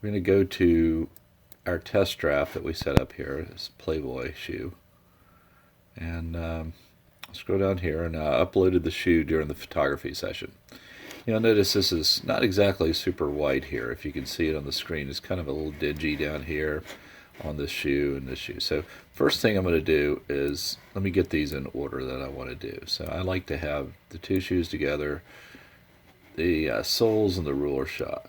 we're going to go to our test draft that we set up here, this Playboy shoe. And scroll down here, and I uploaded the shoe during the photography session. You'll notice this is not exactly super white here. If you can see it on the screen, it's kind of a little dingy down here on this shoe and this shoe. So first thing I'm going to do is, let me get these in order that I want to do. So I like to have the two shoes together, the soles and the ruler shot.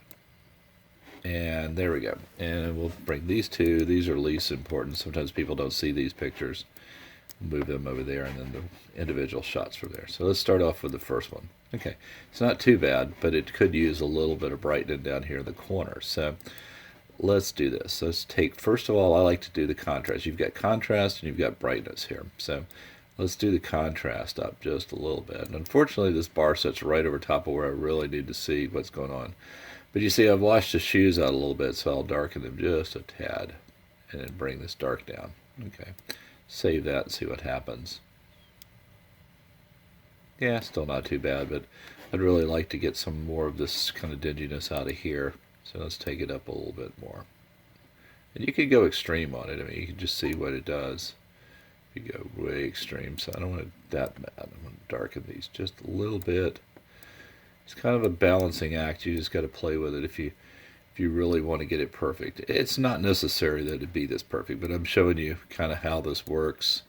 And there we go. And we'll bring these two. These are least important. Sometimes people don't see these pictures. Move them over there, and then the individual shots from there. So let's start off with the first one. Okay, it's not too bad, but it could use a little bit of brightening down here in the corner. So let's do this. Let's take, first of all, I like to do the contrast. You've got contrast and you've got brightness here. So let's do the contrast up just a little bit. And unfortunately, this bar sits right over top of where I really need to see what's going on. But you see, I've washed the shoes out a little bit, so I'll darken them just a tad and then bring this dark down. Okay. Save that and see what happens. Yeah, still not too bad, but I'd really like to get some more of this kind of dinginess out of here. So let's take it up a little bit more. And you could go extreme on it. I mean, you can just see what it does. If you go way extreme, so I don't want it that bad. I'm going to darken these just a little bit. It's kind of a balancing act. You just got to play with it if you really want to get it perfect. It's not necessary that it be this perfect, but I'm showing you kind of how this works.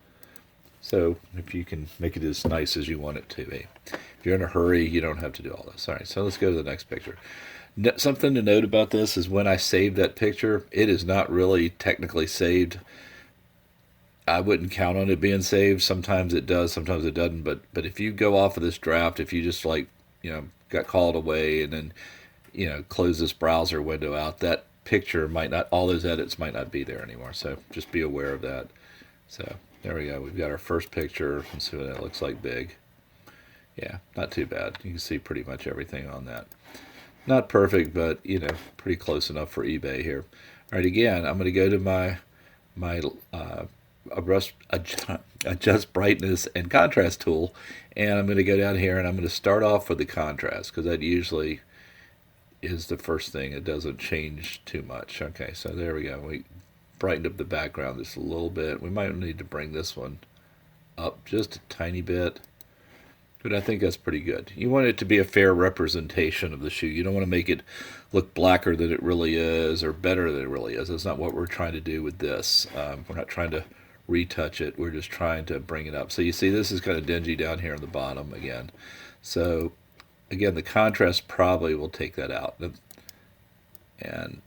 So if you can make it as nice as you want it to be. If you're in a hurry, you don't have to do all this. All right, so let's go to the next picture. Something to note about this is when I save that picture, it is not really technically saved. I wouldn't count on it being saved. Sometimes it does, sometimes it doesn't. But if you go off of this draft, if you just got called away and then close this browser window out, that picture might not, all those edits might not be there anymore. So just be aware of that. So there we go. We've got our first picture. Let's see what that looks like big. Yeah, not too bad. You can see pretty much everything on that. Not perfect, but pretty close enough for eBay here. All right, again, I'm going to go to my adjust brightness and contrast tool, and I'm going to go down here and I'm going to start off with the contrast, because that usually is the first thing. It doesn't change too much. Okay, so there we go. We brightened up the background just a little bit. We might need to bring this one up just a tiny bit, but I think that's pretty good. You want it to be a fair representation of the shoe. You don't want to make it look blacker than it really is or better than it really is. That's not what we're trying to do with this. We're not trying to retouch it. We're just trying to bring it up. So you see this is kind of dingy down here on the bottom again. So again, the contrast probably will take that out and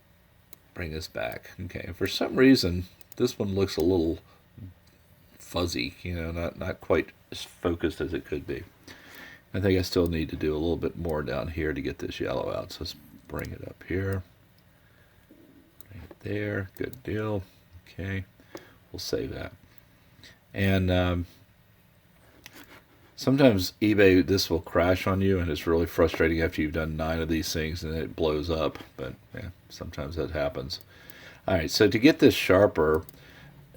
bring this back. Okay, for some reason, this one looks a little fuzzy, not quite as focused as it could be. I think I still need to do a little bit more down here to get this yellow out. So let's bring it up here. Bring it there. Good deal. Okay, we'll save that. And sometimes eBay, this will crash on you, and it's really frustrating after you've done 9 of these things and it blows up. But yeah, sometimes that happens. All right, so to get this sharper,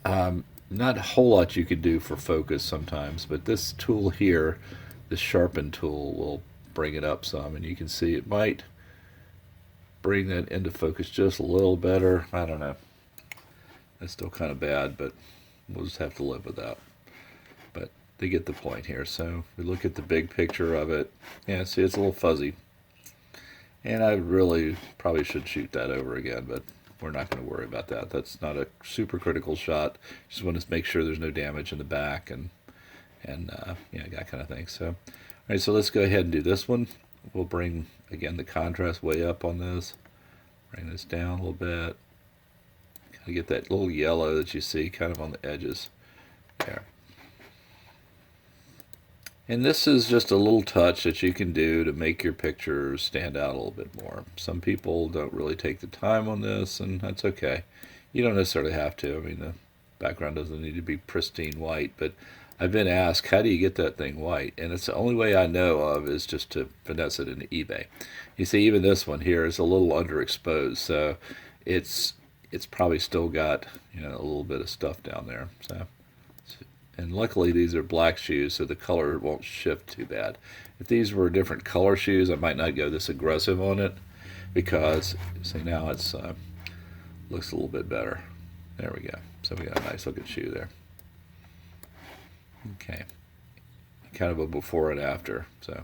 not a whole lot you can do for focus sometimes, but this tool here, the sharpen tool, will bring it up some, and you can see it might bring that into focus just a little better. I don't know. That's still kind of bad, but we'll just have to live with that. But they get the point here. So we look at the big picture of it. Yeah, see, it's a little fuzzy. And I really probably should shoot that over again, but we're not going to worry about that. That's not a super critical shot. Just want to make sure there's no damage in the back and that kind of thing. So, all right, so let's go ahead and do this one. We'll bring, again, the contrast way up on this. Bring this down a little bit. Kind of get that little yellow that you see kind of on the edges there. And this is just a little touch that you can do to make your pictures stand out a little bit more. Some people don't really take the time on this, and that's okay. You don't necessarily have to. I mean, the background doesn't need to be pristine white, but I've been asked, how do you get that thing white? And it's the only way I know of is just to finesse it into eBay. You see, even this one here is a little underexposed, so it's probably still got a little bit of stuff down there. So. And luckily these are black shoes, so the color won't shift too bad. If these were different color shoes, I might not go this aggressive on it, because see, now it's looks a little bit better. There we go. So we got a nice looking shoe there. Okay. Kind of a before and after. So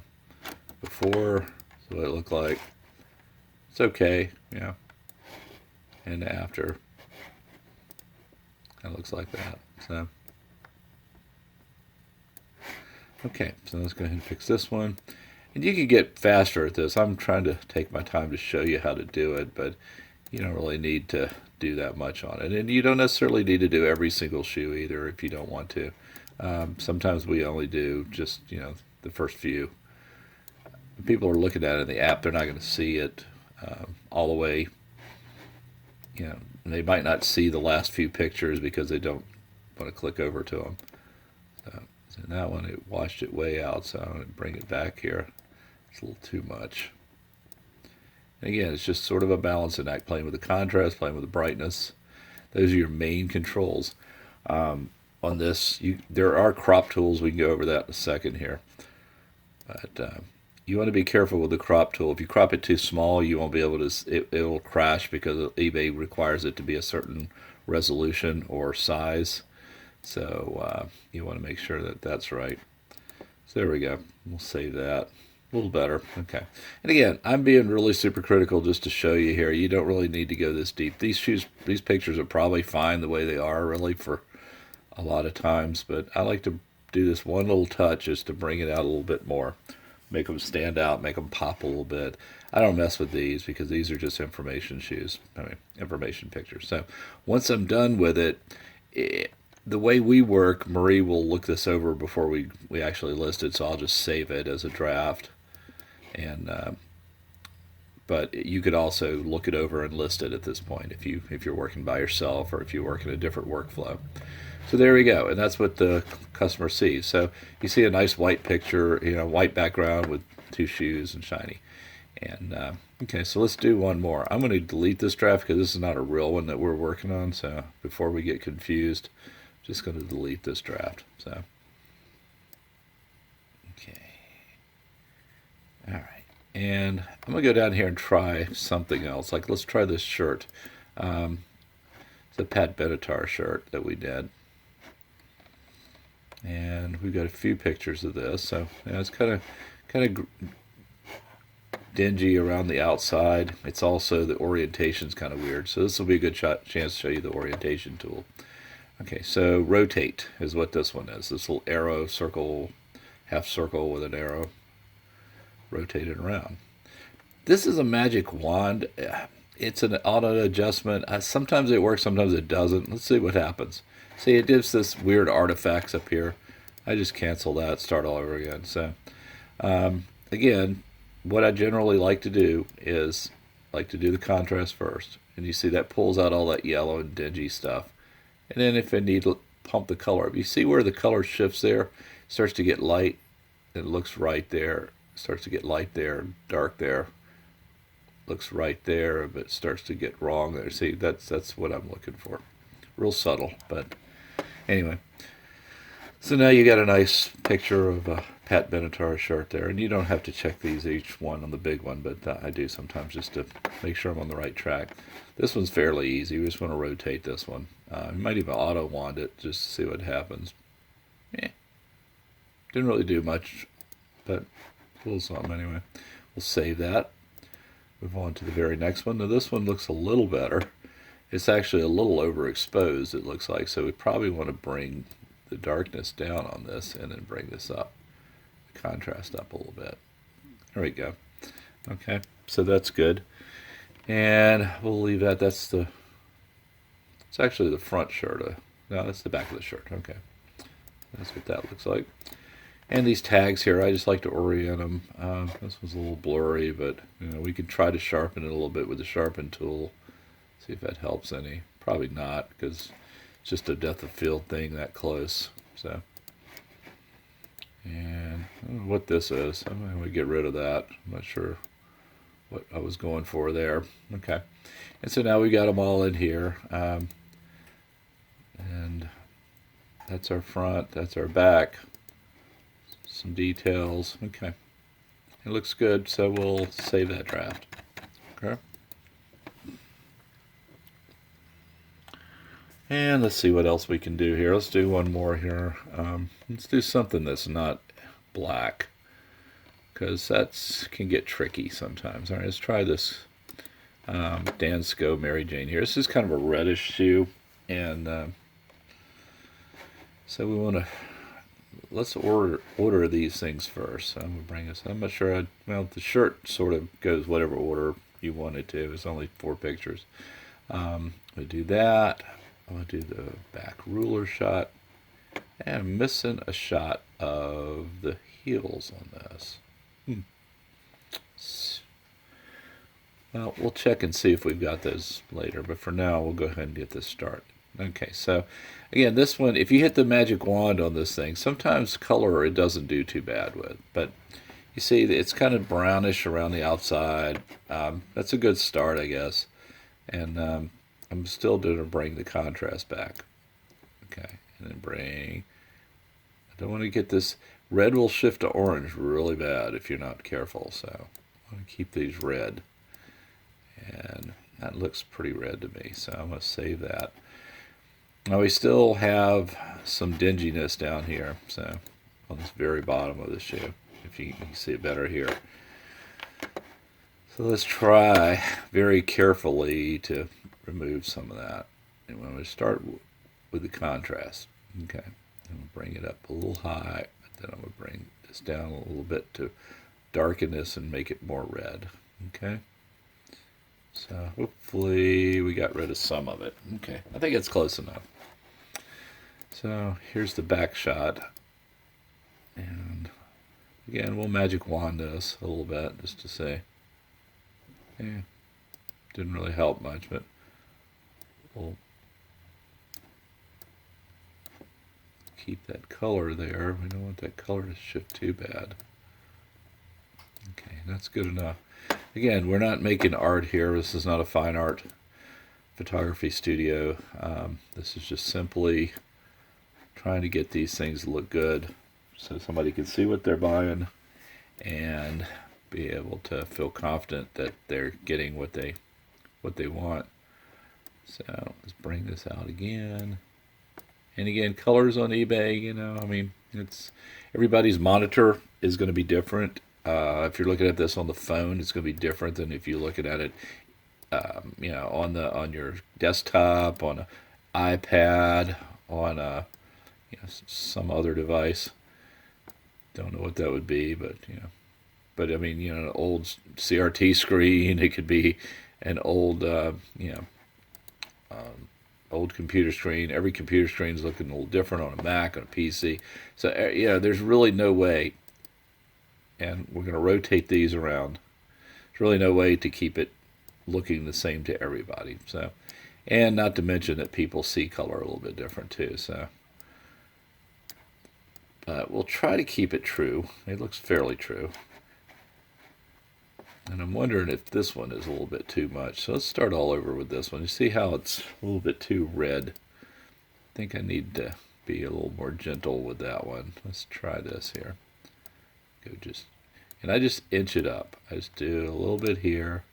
before, so what it looked like. It's okay, yeah. And after, kind of looks like that. So okay, so let's go ahead and fix this one. And you can get faster at this. I'm trying to take my time to show you how to do it, but you don't really need to do that much on it. And you don't necessarily need to do every single shoe either if you don't want to. Sometimes we only do just, the first few. If people are looking at it in the app, they're not going to see it all the way. They might not see the last few pictures because they don't want to click over to them. So in that one, it washed it way out, so I'm going to bring it back here. It's a little too much. And again, it's just sort of a balancing act, playing with the contrast, playing with the brightness. Those are your main controls. On this, there are crop tools. We can go over that in a second here. But you want to be careful with the crop tool. If you crop it too small, you won't be able to, it'll crash because eBay requires it to be a certain resolution or size. So you want to make sure that that's right. So there we go. We'll save that. A little better. Okay. And again, I'm being really super critical just to show you here. You don't really need to go this deep. These pictures are probably fine the way they are really for a lot of times, but I like to do this one little touch just to bring it out a little bit more. Make them stand out, make them pop a little bit. I don't mess with these because these are just information information pictures. So once I'm done with it, the way we work, Marie will look this over before we actually list it, so I'll just save it as a draft. And but you could also look it over and list it at this point if you're working by yourself or if you work in a different workflow. So there we go, and that's what the customer sees. So you see a nice white picture, white background with two shoes and shiny. And okay, so let's do one more. I'm going to delete this draft because this is not a real one that we're working on. So before we get confused, I'm just going to delete this draft. So okay, all right. And I'm going to go down here and try something else. Like, let's try this shirt. It's a Pat Benatar shirt that we did. And we've got a few pictures of this. So it's kind of dingy around the outside. It's also, the orientation's kind of weird. So this will be a good chance to show you the orientation tool. Okay, so rotate is what this one is. This little arrow, circle, half circle with an arrow. Rotate it around. This is a magic wand. It's an auto adjustment. Sometimes it works, sometimes it doesn't. Let's see what happens. See, it gives this weird artifacts up here. I just cancel that, start all over again. So again, what I generally like to do is the contrast first. And you see that pulls out all that yellow and dingy stuff. And then if I need to pump the color up, you see where the color shifts there? It starts to get light. It looks right there. Starts to get light there, dark there. Looks right there, but it starts to get wrong there. See, that's what I'm looking for. Real subtle, but anyway. So now you got a nice picture of a Pat Benatar shirt there, and you don't have to check these each one on the big one, but I do sometimes just to make sure I'm on the right track. This one's fairly easy. We just want to rotate this one. You might even auto wand it just to see what happens. Didn't really do much, but a little something anyway. We'll save that. Move on to the very next one. Now this one looks a little better. It's actually a little overexposed, it looks like, so we probably want to bring the darkness down on this and then bring this up, the contrast up a little bit. There we go. Okay, so that's good. And we'll leave that. It's actually the front shirt. No, that's the back of the shirt. Okay, that's what that looks like. And these tags here, I just like to orient them. This was a little blurry, but we can try to sharpen it a little bit with the sharpen tool. See if that helps any. Probably not, because it's just a depth of field thing that close. So, and I don't know what this is. I'm going to get rid of that. I'm not sure what I was going for there. Okay, and so now we got them all in here. And that's our front. That's our back. Some details. Okay, it looks good, so we'll save that draft. Okay. And let's see what else we can do here. Let's do one more here. Let's do something that's not black, because that's can get tricky sometimes. All right, let's try this Dansko Mary Jane here. This is kind of a reddish shoe, and so we want to let's order these things first. So I'm gonna bring this. I'm not sure. Well, the shirt sort of goes whatever order you want it to. It's only 4 pictures. We do that. I'm gonna do the back ruler shot, and I'm missing a shot of the heels on this. Well, we'll check and see if we've got those later, but for now, we'll go ahead and get this started. Okay, so again, this one, if you hit the magic wand on this thing, sometimes color it doesn't do too bad with, but you see it's kind of brownish around the outside. That's a good start, I guess. And I'm still going to bring the contrast back. Okay, and then bring, I don't want to get this, red will shift to orange really bad if you're not careful, so I want to keep these red. And that looks pretty red to me, so I'm going to save that. Now we still have some dinginess down here, so on this very bottom of the shoe, if you can see it better here. So let's try very carefully to remove some of that. And we're going to start with the contrast. Okay, I'm going to bring it up a little high, but then I'm going to bring this down a little bit to darken this and make it more red. Okay. So hopefully we got rid of some of it. Okay, I think it's close enough. So here's the back shot. And again, we'll magic wand this a little bit just to say, yeah, didn't really help much, but we'll keep that color there. We don't want that color to shift too bad. Okay, that's good enough. Again, we're not making art here. This is not a fine art photography studio. This is just simply trying to get these things to look good so somebody can see what they're buying and be able to feel confident that they're getting what they want. So let's bring this out again. And again, colors on eBay, you know, I mean, it's everybody's monitor is going to be different. If you're looking at this on the phone, it's going to be different than if you're looking at it, you know, on your desktop, on an iPad, on a, you know, some other device. Don't know what that would be, but you know, but I mean, you know, an old CRT screen. It could be an old, you know, old computer screen. Every computer screen is looking a little different on a Mac, on a PC. So you know, there's really no way. And we're going to rotate these around. There's really no way to keep it looking the same to everybody. So, and not to mention that people see color a little bit different too. So, we'll try to keep it true. It looks fairly true. And I'm wondering if this one is a little bit too much. So let's start all over with this one. You see how it's a little bit too red. I think I need to be a little more gentle with that one. Let's try this here. And I just inch it up. I just do a little bit here.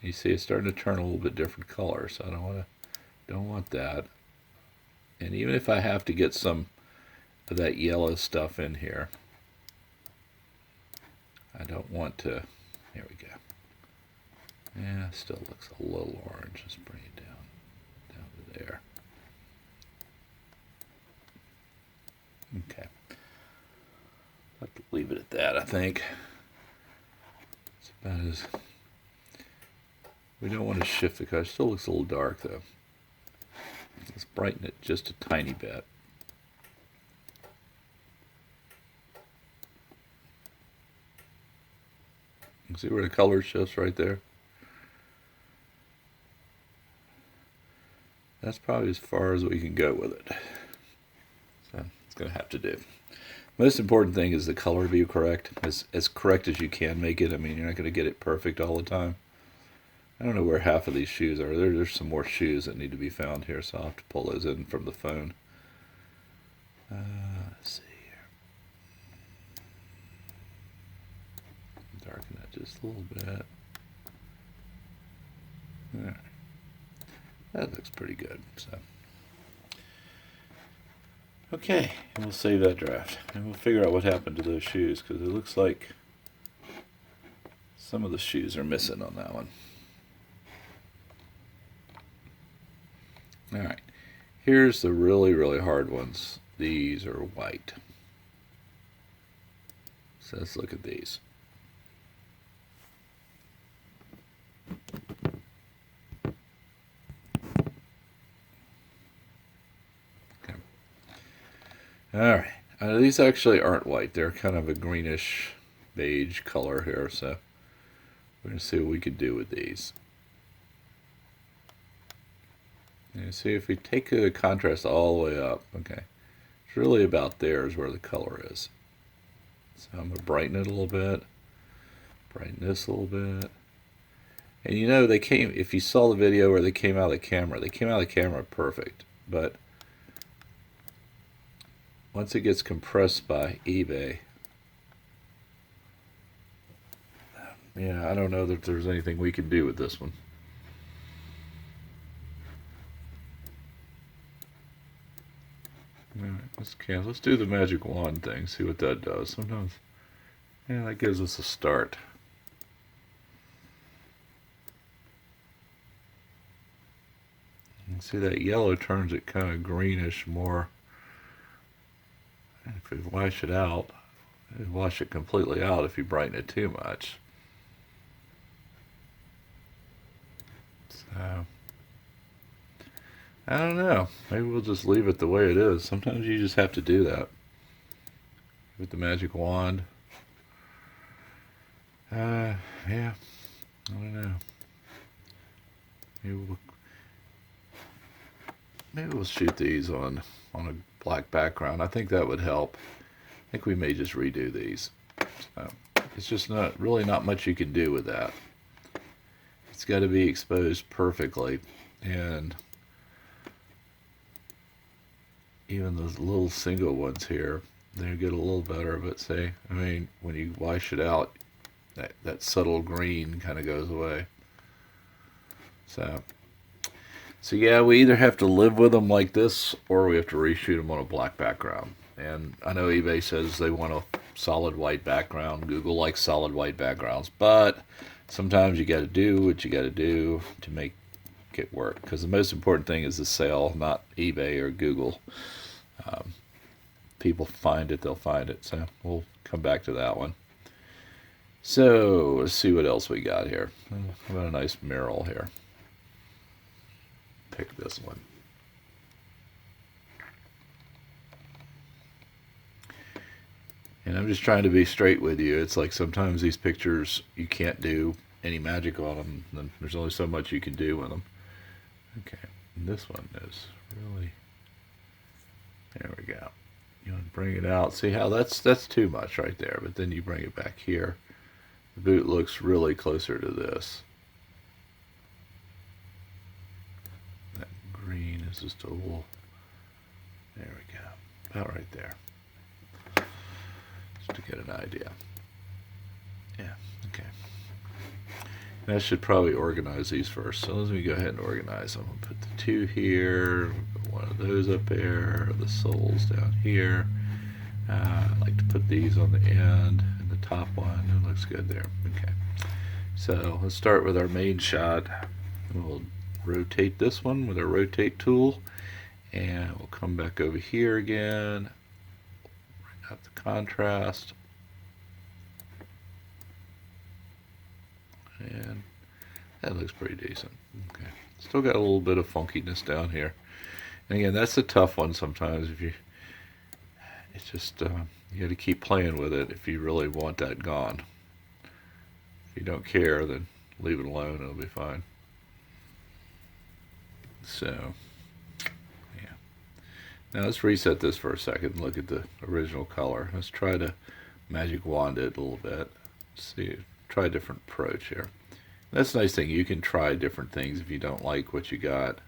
You see it's starting to turn a little bit different color, so I don't want that. And even if I have to get some of that yellow stuff in here, I don't want to. There we go. Yeah, it still looks a little orange. Let's bring it down to there. Okay. I'll have to leave it at that, I think. It's about as... We don't want to shift the color. It still looks a little dark, though. Let's brighten it just a tiny bit. You see where the color shifts right there? That's probably as far as we can go with it. So it's going to have to do. Most important thing is the color be correct, as correct as you can make it. I mean, you're not going to get it perfect all the time. I don't know where half of these shoes are. There's some more shoes that need to be found here, so I'll have to pull those in from the phone. Let's see here. Darken that just a little bit. There. That looks pretty good. So Okay, and we'll save that draft. And we'll figure out what happened to those shoes, because it looks like some of the shoes are missing on that one. Alright, here's the really, really hard ones. These are white. So let's look at these. Okay. Alright, these actually aren't white. They're kind of a greenish beige color here, so we're going to see what we could do with these. And see if we take the contrast all the way up, okay, it's really about there is where the color is. So I'm going to brighten it a little bit, brighten this a little bit. And you know, they came, if you saw the video where they came out of the camera, they came out of the camera perfect, but once it gets compressed by eBay, yeah, I don't know that there's anything we can do with this one. Alright, let's do the magic wand thing, see what that does. Sometimes, yeah, that gives us a start. And see, that yellow turns it kind of greenish more. And if we wash it out, wash it completely out if you brighten it too much. So, I don't know. Maybe we'll just leave it the way it is. Sometimes you just have to do that with the magic wand. Yeah, I don't know. Maybe we'll shoot these on a black background. I think that would help. I think we may just redo these. So, it's just really not much you can do with that. It's got to be exposed perfectly, and even those little single ones here, they get a little better, but say, I mean, when you wash it out, that subtle green kind of goes away. So yeah, we either have to live with them like this, or we have to reshoot them on a black background. And I know eBay says they want a solid white background. Google likes solid white backgrounds, but sometimes you got to do what you got to do to make it work. Because the most important thing is the sale, not eBay or Google. People find it, they'll find it. So we'll come back to that one. So let's see what else we got here. How about a nice mural here? Pick this one. And I'm just trying to be straight with you. It's like sometimes these pictures, you can't do any magic on them. And there's only so much you can do with them. Okay, and this one is really, there we go. You want to bring it out. See how that's too much right there, but then you bring it back here. The boot looks really closer to this. That green is just a little, there we go, about right there. Just to get an idea. Yeah, okay. And I should probably organize these first. So let me go ahead and organize them. I'll put the two here, put one of those up there, the soles down here. I like to put these on the end and the top one. It looks good there. Okay. So let's start with our main shot. We'll rotate this one with our rotate tool. And we'll come back over here again. Bring up the contrast. And that looks pretty decent. Okay. Still got a little bit of funkiness down here. And again, that's a tough one sometimes. It's just, you got to keep playing with it if you really want that gone. If you don't care, then leave it alone. It'll be fine. So, yeah. Now let's reset this for a second and look at the original color. Let's try to magic wand it a little bit. See, try a different approach here. That's the nice thing. You can try different things if you don't like what you got.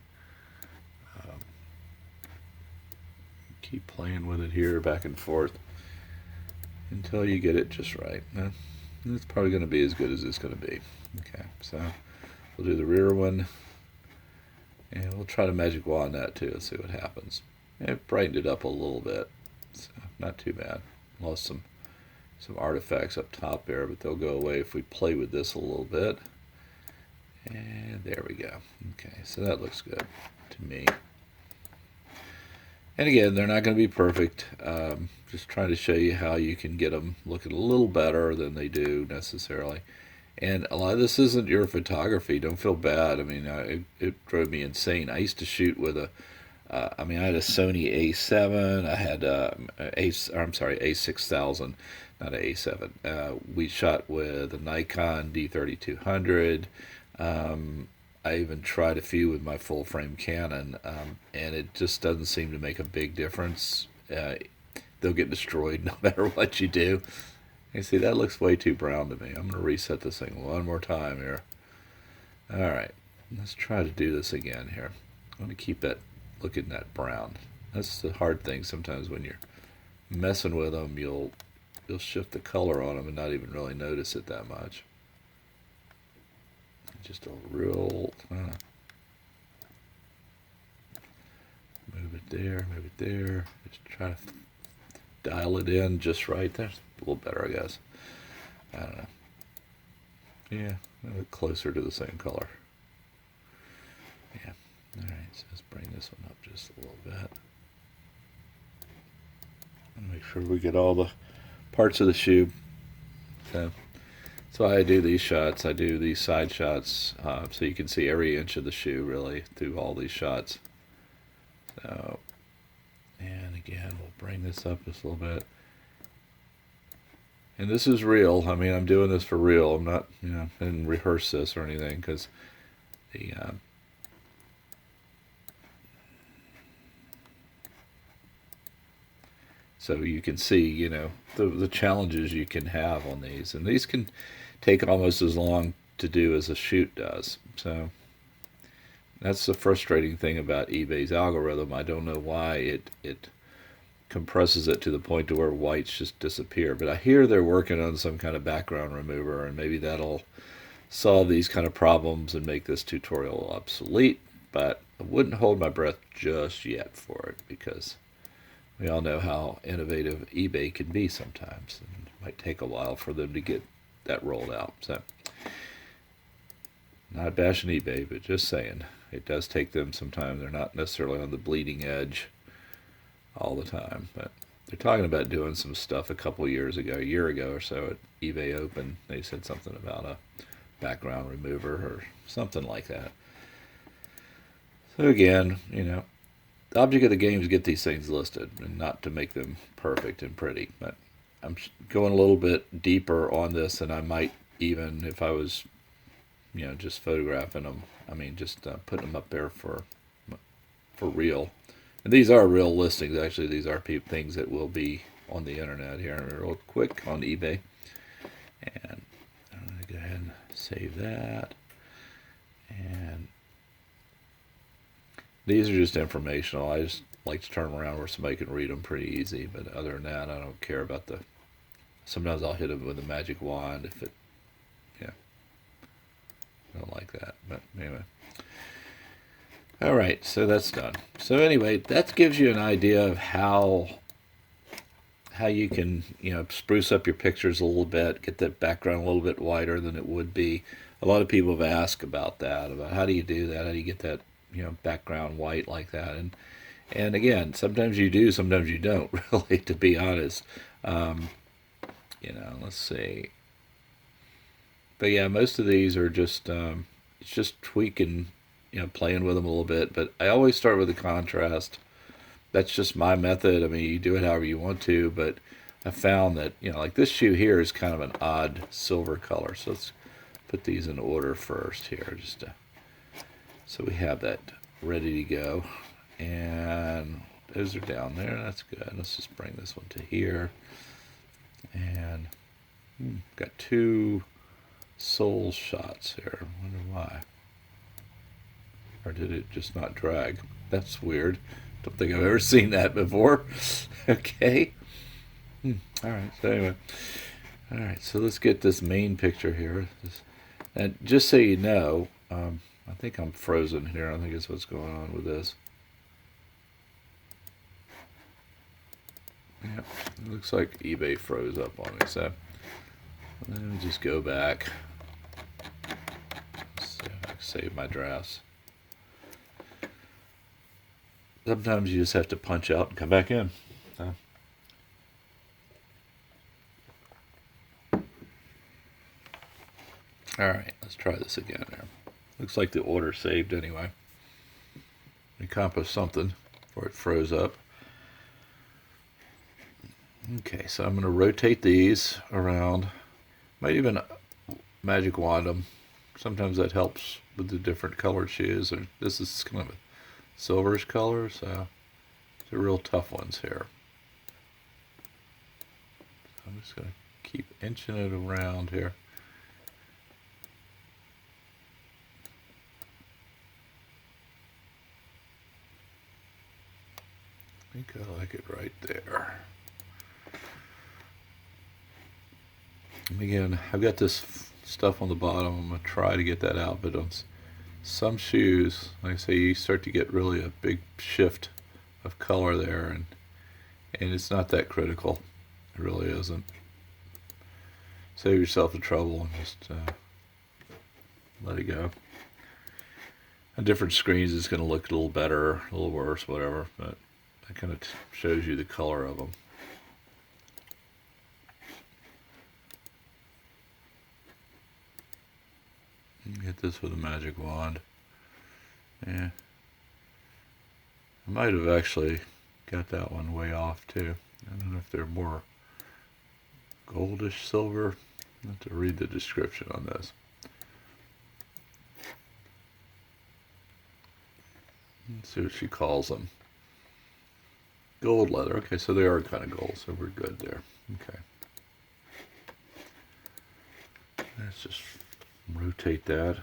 Keep playing with it here, back and forth, until you get it just right. It's probably going to be as good as it's going to be. Okay, so we'll do the rear one, and we'll try to magic wand that too. Let's see what happens. It brightened it up a little bit, so not too bad. Lost some artifacts up top there, but they'll go away if we play with this a little bit. And there we go. Okay, so that looks good to me. And again, they're not going to be perfect. Just trying to show you how you can get them looking a little better than they do necessarily. And a lot of this isn't your photography. Don't feel bad. I mean, it drove me insane. I used to shoot with I had a Sony A7. I had A6000, not an A7. We shot with a Nikon D3200. I even tried a few with my full frame Canon, and it just doesn't seem to make a big difference. They'll get destroyed no matter what you do. You see, that looks way too brown to me. I'm going to reset this thing one more time here. Alright, let's try to do this again here. I'm going to keep that looking that brown. That's the hard thing sometimes when you're messing with them. You'll shift the color on them and not even really notice it that much. Just a real move it there, move it there. Just try to dial it in just right. There's a little better, I guess. I don't know. Yeah, a little closer to the same color. Yeah. All right, so let's bring this one up just a little bit. And make sure we get all the parts of the shoe. So I do these shots. I do these side shots so you can see every inch of the shoe really through all these shots. So, and again, we'll bring this up just a little bit. And this is real. I mean, I'm doing this for real. I'm not, I didn't rehearse this or anything because the so you can see, the challenges you can have on these. And these can take almost as long to do as a shoot does. So that's the frustrating thing about eBay's algorithm. I don't know why it compresses it to the point to where whites just disappear. But I hear they're working on some kind of background remover, and maybe that'll solve these kind of problems and make this tutorial obsolete. But I wouldn't hold my breath just yet for it, because we all know how innovative eBay can be sometimes, and it might take a while for them to get that rolled out. So, not bashing eBay, but just saying, it does take them some time. They're not necessarily on the bleeding edge all the time, but they're talking about doing some stuff a year ago or so at eBay Open. They said something about a background remover or something like that. So again, the object of the game is to get these things listed and not to make them perfect and pretty. But I'm going a little bit deeper on this than I might even if I was, just photographing them. I mean, just putting them up there for real. And these are real listings. Actually, these are things that will be on the internet here real quick on eBay. And I'm going to go ahead and save that. And these are just informational. I just like to turn them around where somebody can read them pretty easy. But other than that, I don't care about sometimes I'll hit them with a magic wand if I don't like that. But anyway. All right, so that's done. So anyway, that gives you an idea of how you can, spruce up your pictures a little bit, get that background a little bit wider than it would be. A lot of people have asked about that, about how do you do that? How do you get that, background white like that? And again, sometimes you do, sometimes you don't, really, to be honest. Let's see. But yeah, most of these are just, it's just tweaking, playing with them a little bit. But I always start with the contrast. That's just my method. I mean, you do it however you want to, but I found that, like this shoe here is kind of an odd silver color. So let's put these in order first here, so we have that ready to go. And those are down there. That's good. Let's just bring this one to here. And got two sole shots here. I wonder why. Or did it just not drag? That's weird. Don't think I've ever seen that before. Okay. All right. So anyway. All right. So let's get this main picture here. And just so you know, I think I'm frozen here. I think that's what's going on with this. Yep, it looks like eBay froze up on me, so let me just go back. So I can save my drafts. Sometimes you just have to punch out and come back in. So. Alright, let's try this again there. Looks like the order saved anyway. We accomplished something before it froze up. Okay, so I'm going to rotate these around. Might even magic wand them. Sometimes that helps with the different colored shoes. Or this is kind of a silverish color, so they're real tough ones here. So I'm just going to keep inching it around here. I think I like it right there. And again, I've got this stuff on the bottom. I'm going to try to get that out, but on some shoes, like I say, you start to get really a big shift of color there, and it's not that critical. It really isn't. Save yourself the trouble and just let it go. On different screens, it's going to look a little better, a little worse, whatever, but that kind of shows you the color of them. Get this with a magic wand. Yeah. I might have actually got that one way off too. I don't know if they're more goldish silver. I have to read the description on this. Let's see what she calls them. Gold leather. Okay, so they are kind of gold, so we're good there. Okay. Let's just rotate that.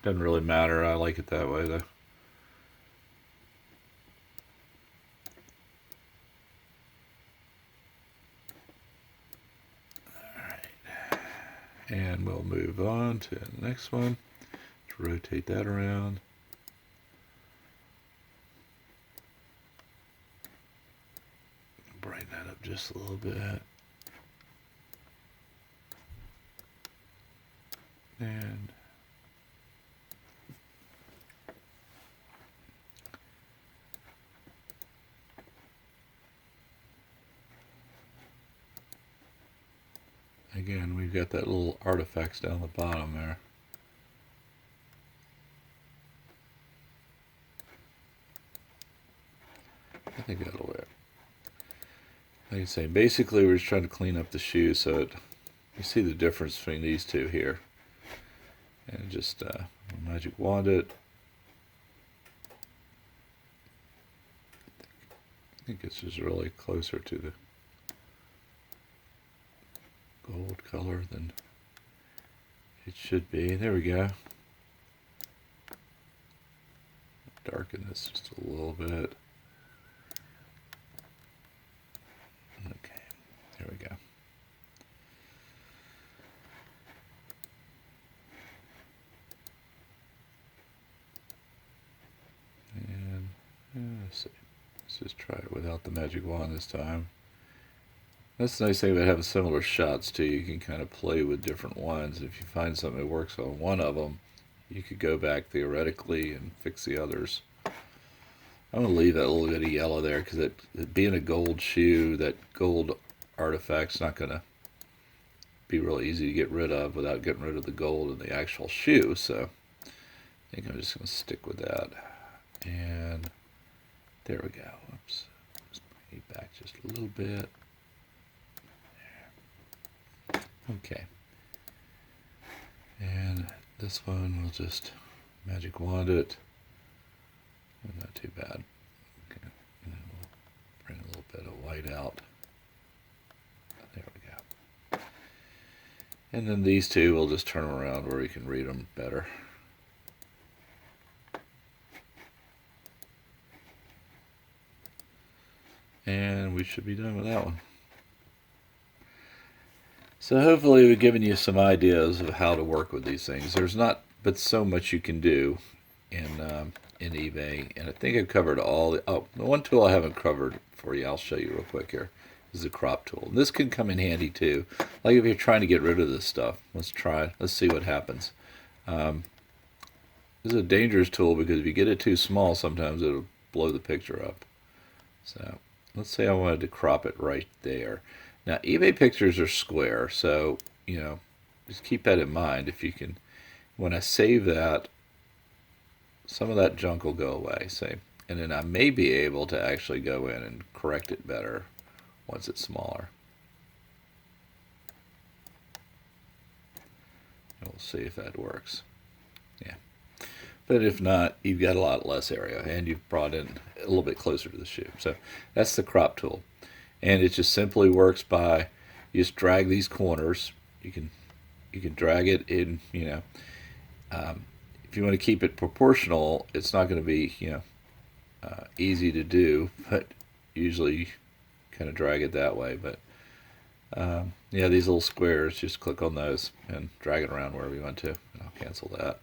Doesn't really matter. I like it that way though. Alright. And we'll move on to the next one. Let's rotate that around. Brighten that up just a little bit. And again, we've got that little artifacts down the bottom there. I think that'll work. Like I say, basically we're just trying to clean up the shoe so you see the difference between these two here. And just magic wand it. I think it's just really closer to the gold color than it should be. There we go. Darken this just a little bit. Okay, there we go. Let's see. Let's just try it without the magic wand this time. That's the nice thing about having similar shots too. You can kind of play with different ones. If you find something that works on one of them, you could go back theoretically and fix the others. I'm going to leave that little bit of yellow there because it being a gold shoe, that gold artifact's not going to be real easy to get rid of without getting rid of the gold in the actual shoe. So I think I'm just going to stick with that. And there we go. Oops. Just bring it back just a little bit. There. Okay. And this one we'll just magic wand it. Not too bad. Okay. And then we'll bring a little bit of white out. There we go. And then these two we'll just turn them around where you can read them better. And we should be done with that one. So hopefully we've given you some ideas of how to work with these things. There's not but so much you can do in eBay, and I think I've covered all the one tool I haven't covered for you. I'll show you real quick here. is the crop tool. And this can come in handy too. Like if you're trying to get rid of this stuff, let's see what happens. This is a dangerous tool because if you get it too small, sometimes it'll blow the picture up. So let's say I wanted to crop it right there. Now eBay pictures are square, so just keep that in mind. If you can, when I save that, some of that junk will go away, say, and then I may be able to actually go in and correct it better once it's smaller. And we'll see if that works. Yeah. But if not, you've got a lot less area, and you've brought in a little bit closer to the shoe. So that's the crop tool. And it just simply works by, you just drag these corners. You can drag it in, if you want to keep it proportional, it's not going to be, easy to do, but usually kind of drag it that way. But yeah, these little squares, just click on those and drag it around wherever you want to. And I'll cancel that.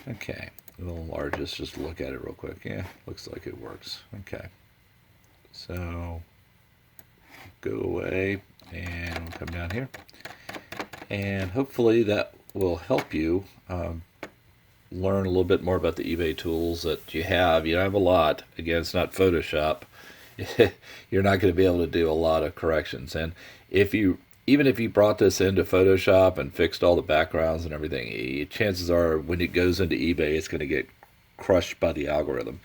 Okay, a little largest, just look at it real quick. Yeah, looks like it works. Okay, so go away and we'll come down here. And hopefully that will help you learn a little bit more about the eBay tools that you have. You don't have a lot. Again, it's not Photoshop. You're not going to be able to do a lot of corrections. And even if you brought this into Photoshop and fixed all the backgrounds and everything, chances are when it goes into eBay, it's going to get crushed by the algorithm.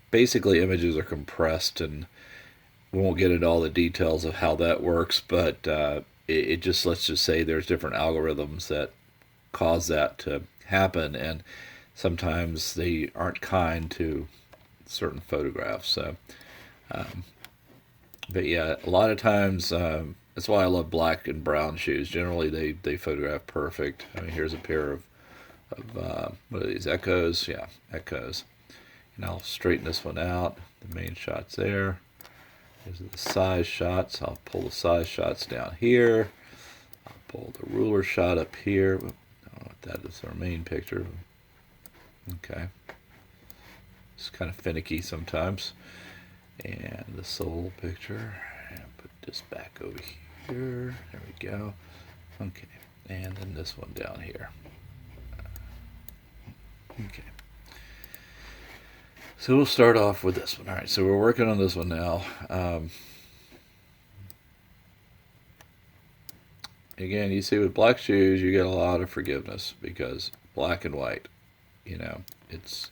Basically, images are compressed, and we won't get into all the details of how that works, but it just, let's just say there's different algorithms that cause that to happen, and sometimes they aren't kind to certain photographs. So, but yeah, a lot of times that's why I love black and brown shoes. Generally, they photograph perfect. I mean, here's a pair of what are these, Echoes? Yeah, Echoes. And I'll straighten this one out. The main shot's there. These are the size shots. I'll pull the size shots down here. I'll pull the ruler shot up here. That is our main picture. Okay. It's kind of finicky sometimes. And the sole picture. And put this back over here. There we go. Okay. And then this one down here. Okay. So we'll start off with this one. All right, so we're working on this one now. Again, you see with black shoes, you get a lot of forgiveness because black and white, it's,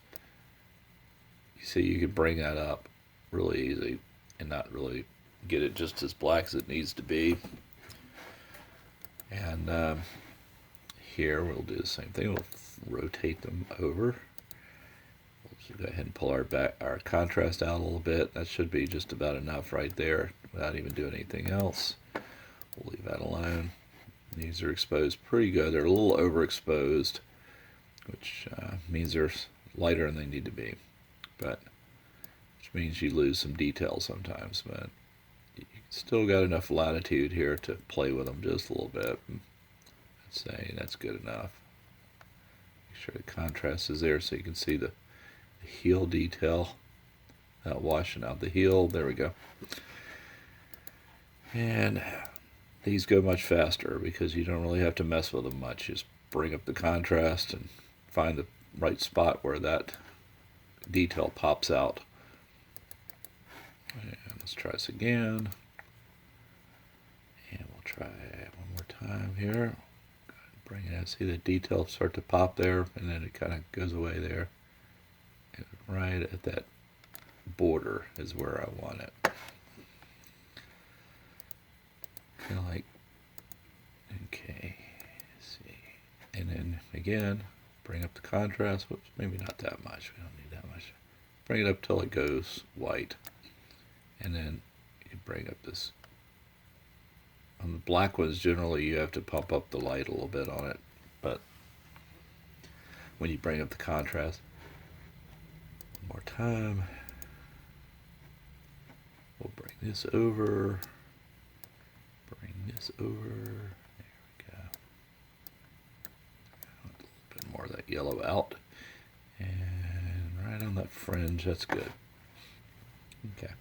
you see, you can bring that up really easy and not really get it just as black as it needs to be. And here we'll do the same thing. We'll rotate them over. So go ahead and pull our contrast out a little bit. That should be just about enough right there without even doing anything else. We'll leave that alone. These are exposed pretty good. They're a little overexposed, which means they're lighter than they need to be, which means you lose some detail sometimes, but you still got enough latitude here to play with them just a little bit. Let's say that's good enough. Make sure the contrast is there so you can see the heel detail without washing out the heel. There we go. And these go much faster because you don't really have to mess with them much. Just bring up the contrast and find the right spot where that detail pops out. And let's try this again. And we'll try one more time here. Bring it out. See the detail start to pop there, and then it kind of goes away there. And right at that border is where I want it. Kind of like, okay, let's see. And then again, bring up the contrast. Whoops, maybe not that much. We don't need that much. Bring it up till it goes white. And then you can bring up this. On the black ones, generally you have to pump up the light a little bit on it. But when you bring up the contrast, one more time. We'll bring this over. Bring this over. There we go. A little bit more of that yellow out. And right on that fringe, that's good. Okay.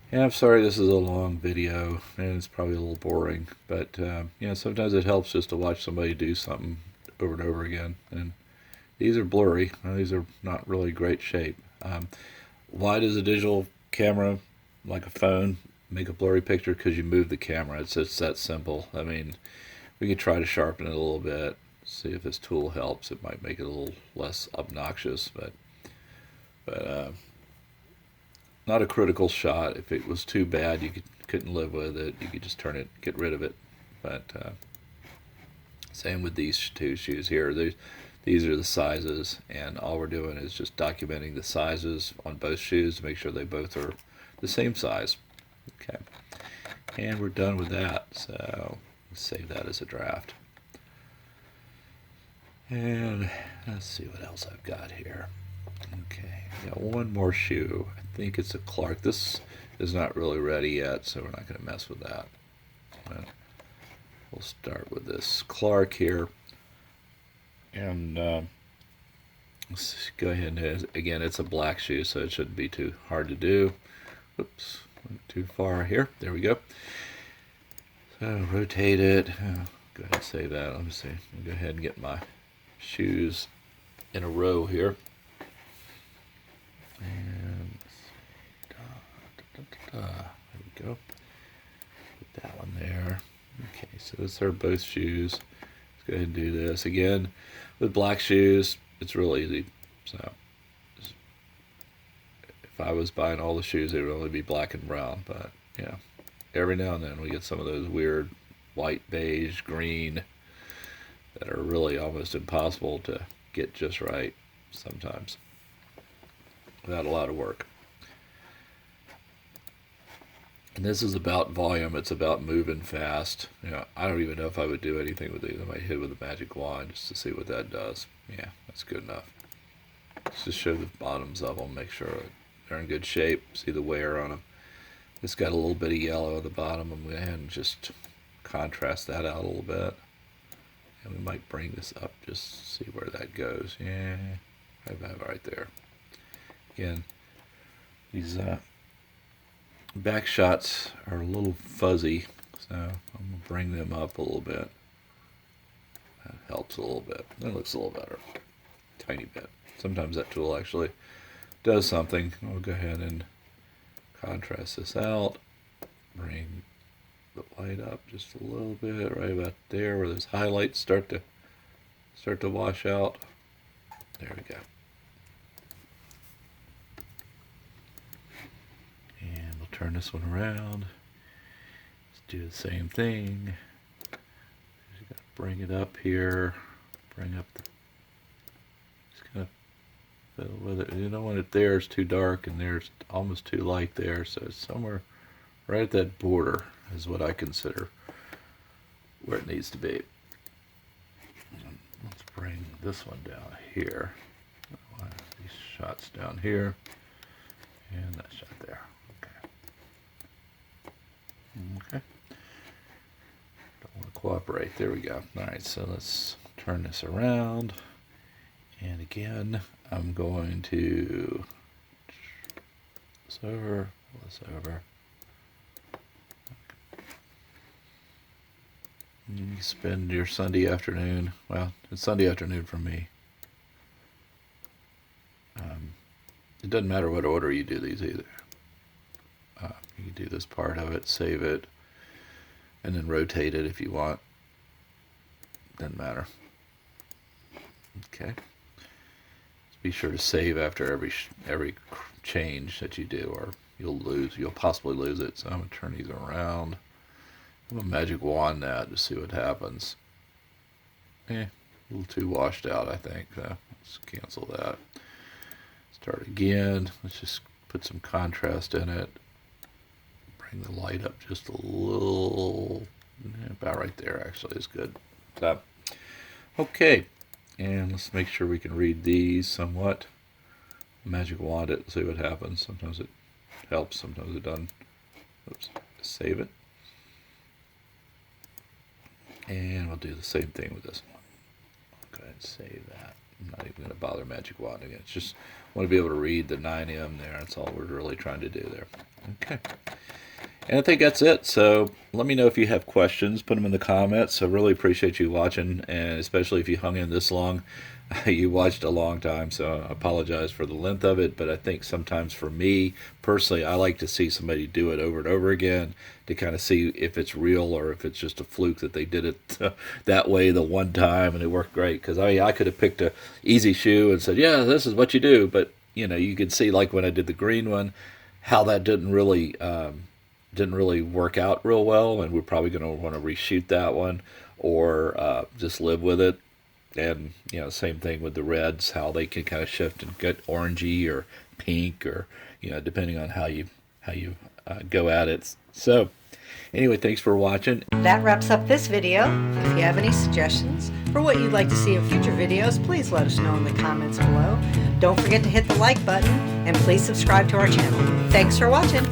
And I'm sorry this is a long video and it's probably a little boring, but you know, sometimes it helps just to watch somebody do something over and over again. And these are blurry. These are not really great shape. Why does a digital camera, like a phone, make a blurry picture? Because you move the camera. It's just that simple. I mean, we could try to sharpen it a little bit, see if this tool helps. It might make it a little less obnoxious, but not a critical shot. If it was too bad, couldn't live with it. You could just turn it, get rid of it. But same with these two shoes here. These are the sizes, and all we're doing is just documenting the sizes on both shoes to make sure they both are the same size. Okay, and we're done with that. So let's save that as a draft. And let's see what else I've got here. Okay, got one more shoe. I think it's a Clark. This is not really ready yet, so we're not going to mess with that. But we'll start with this Clark here. And let's go ahead and, again, it's a black shoe, so it shouldn't be too hard to do. Oops, went too far here. There we go. So rotate it. Go ahead and save that. Let me see. I'll go ahead and get my shoes in a row here. And there we go. Put that one there. Okay, so those are both shoes. Let's go ahead and do this again. With black shoes, it's real easy. So if I was buying all the shoes, it would only be black and brown. But yeah, every now and then we get some of those weird white, beige, green that are really almost impossible to get just right sometimes without a lot of work. And this is about volume. It's about moving fast. You know, I don't even know if I would do anything with these. I might hit with a magic wand just to see what that does. Yeah, that's good enough. Let's just show the bottoms of them, make sure they're in good shape. See the wear on them. It's got a little bit of yellow at the bottom. I'm going to go ahead and just contrast that out a little bit. And we might bring this up just to see where that goes. Yeah, right there. Again, these back shots are a little fuzzy, so I'm going to bring them up a little bit. That helps a little bit. That looks a little better. Tiny bit. Sometimes that tool actually does something. I'll go ahead and contrast this out. Bring the light up just a little bit, right about there where those highlights start to wash out. There we go. And we'll turn this one around. Let's do the same thing. You got to bring it up here. Bring up the. Just kind of fiddle with it. You don't want it there. It's too dark, and there's almost too light there. So it's somewhere right at that border is what I consider where it needs to be. Let's bring this one down here. These shots down here, and that shot there. Okay. Don't want to cooperate. There we go. All right, so let's turn this around. And again, I'm going to this over, this over. You spend your Sunday afternoon. Well, it's Sunday afternoon for me. It doesn't matter what order you do these either. You can do this part of it, save it, and then rotate it if you want. Doesn't matter. Okay. Just be sure to save after every change that you do, or you'll possibly lose it. So I'm gonna turn these around. I'm gonna magic wand that to see what happens. A little too washed out, I think. Let's cancel that. Start again. Let's just put some contrast in it. Bring the light up just a little, about right there actually is good. Okay, and let's make sure we can read these somewhat. Magic wand it, see what happens. Sometimes it helps, sometimes it doesn't. Oops, save it. And we'll do the same thing with this one. Go ahead and save that. I'm not even going to bother magic wanding it. It's just want to be able to read the 9M there. That's all we're really trying to do there. Okay. And I think that's it. So let me know if you have questions. Put them in the comments. I really appreciate you watching, and especially if you hung in this long. You watched a long time, so I apologize for the length of it. But I think sometimes for me personally, I like to see somebody do it over and over again to kind of see if it's real or if it's just a fluke that they did it that way the one time and it worked great. Because I mean, I could have picked a easy shoe and said, "Yeah, this is what you do," but you could see like when I did the green one, how that didn't really work out real well, and we're probably going to want to reshoot that one or just live with it. And same thing with the reds, how they can kind of shift and get orangey or pink, or depending on how you go at it. So anyway, thanks for watching. That wraps up this video. If you have any suggestions for what you'd like to see in future videos, please let us know in the comments below. Don't forget to hit the like button and please subscribe to our channel. Thanks for watching.